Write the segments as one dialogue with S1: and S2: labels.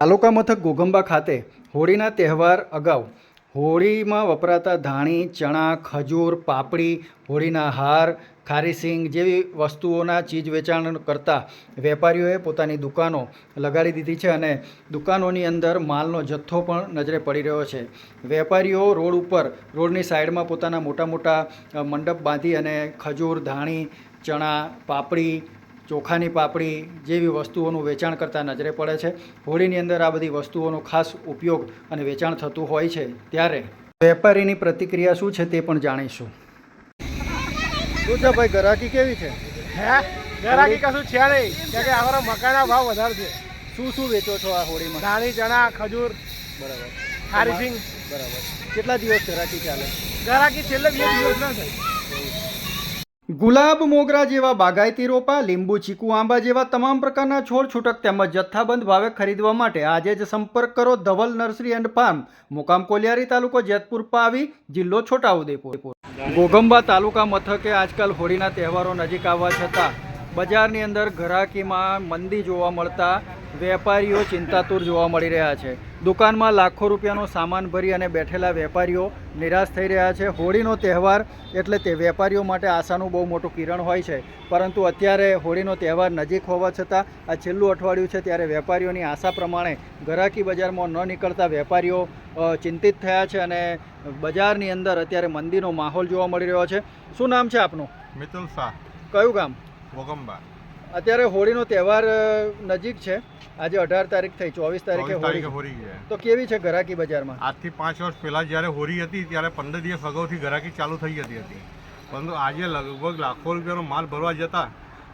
S1: તાલુકા મથક ઘોઘંબા ખાતે હોળીના તહેવાર અગાઉ હોળીમાં વપરાતા ધાણી, ચણા, ખજૂર, પાપડી, હોળીના હાર, ખારીસિંગ જેવી વસ્તુઓના ચીજ વેચાણ કરતા વેપારીઓએ પોતાની દુકાનો લગાડી દીધી છે અને દુકાનોની અંદર માલનો જથ્થો પણ નજરે પડી રહ્યો છે. વેપારીઓ રોડ ઉપર રોડની સાઈડમાં પોતાના મોટા મોટા મંડપ બાંધી અને ખજૂર, ધાણી, ચણા, પાપડી, ચોખાની પાપડી જેવી વસ્તુઓનું વેચાણ કરતા નજરે પડે છે. હોળીની અંદર આ બધી વસ્તુઓનો ખાસ ઉપયોગ અને વેચાણ થતું હોય છે. ત્યારે વેપારીની પ્રતિક્રિયા શું છે તે પણ જાણીશું. શું છે ભાઈ, ગ્રાહકી કેવી છે?
S2: ગ્રાહકી કશું છે નહીં, કારણ કે અમારા મકાઈના ભાવ વધારે છે.
S1: શું શું વેચો છો આ હોળીમાં?
S2: ધાણી, ચણા, ખજૂર,
S1: બરાબર,
S2: ખારીસિંગ.
S1: બરાબર. કેટલા દિવસ ગ્રાહકી ચાલે?
S2: ગ્રાહકી છેલ્લે 2 દિવસ ના થાય.
S1: ગુલાબ, મોગરા જેવા બાગાયતી રોપા, લીંબુ, ચીકુ, આંબા જેવા તમામ પ્રકારના છોડ છૂટક તેમજ જથ્થાબંધ ભાવે ખરીદવા માટે આજે જ સંપર્ક કરો ધવલ નર્સરી એન્ડ ફાર્મ, મુકામ કોલિયારી, તાલુકો જેતપુર પાવી, જિલ્લો છોટાઉદેપુર. ઘોઘંબા તાલુકા મથકે આજકાલ હોળીના તહેવારો નજીક આવવા છતાં બજારની અંદર ગ્રાહકીમાં મંદી જોવા મળતા વેપારીઓ ચિંતાતુર જોવા મળી રહ્યા છે. દુકાનમાં લાખો રૂપિયાનો સામાન ભરી અને બેઠેલા વેપારીઓ નિરાશ થઈ રહ્યા છે. હોળીનો તહેવાર એટલે તે વેપારીઓ માટે આશાનું બહુ મોટું કિરણ હોય છે, પરંતુ અત્યારે હોળીનો તહેવાર નજીક હોવા છતાં આ છેલ્લું અઠવાડિયું છે ત્યારે વેપારીઓની આશા પ્રમાણે ગ્રાહકી બજારમાં ન નીકળતા વેપારીઓ ચિંતિત થયા છે અને બજારની અંદર અત્યારે મંદીનો માહોલ જોવા મળી રહ્યો છે. શું નામ છે આપનું?
S3: મિતુલ શાહ.
S1: કયું ગામ?
S3: ઘોઘંબા.
S1: અત્યારે હોળીનો તહેવાર નજીક છે. આજે 18 તારીખ થઈ, 24 તારીખે
S3: હોળી છે.
S1: તો કેવી છે ગ્રાહકી બજારમાં?
S3: આજથી 5 વર્ષ પહેલાં જ્યારે હોળી હતી ત્યારે 15 દિવસ અગાઉથી ગ્રાહકી ચાલુ થઈ જતી હતી, પરંતુ આજે લગભગ લાખો રૂપિયાનો માલ ભરવા જતાં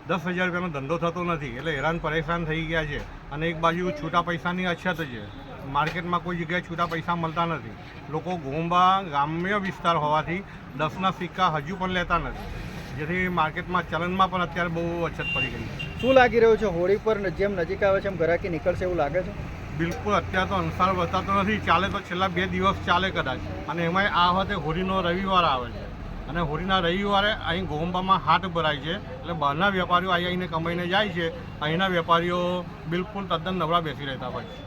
S3: 10,000 રૂપિયાનો ધંધો થતો નથી. એટલે હેરાન પરેશાન થઈ ગયા છે. અને એક બાજુ છૂટા પૈસાની અછત છે. માર્કેટમાં કોઈ જગ્યાએ છૂટા પૈસા મળતા નથી. લોકો ઘોઘંબા ગ્રામ્ય વિસ્તાર હોવાથી 10ના સિક્કા હજુ પણ લેતા નથી, જેથી માર્કેટમાં ચલણમાં પણ અત્યારે બહુ અછત પડી ગઈ છે.
S1: શું લાગી રહ્યું છે, હોળી પર જેમ નજીક આવે છે એમ ગ્રાહકી નીકળશે એવું લાગે છે?
S3: બિલકુલ અત્યારે તો અનુસાર બતાતો નથી. ચાલે તો છેલ્લા 2 દિવસ ચાલે કદાચ. અને એમાંય આ વખતે હોળીનો રવિવાર આવે છે અને હોળીના રવિવારે અહીં ઘોઘંબામાં હાટ ભરાય છે. એટલે બહારના વેપારીઓ આવીને કમાઈને જાય છે. અહીંના વેપારીઓ બિલકુલ તદ્દન નબળા બેસી રહેતા હોય છે.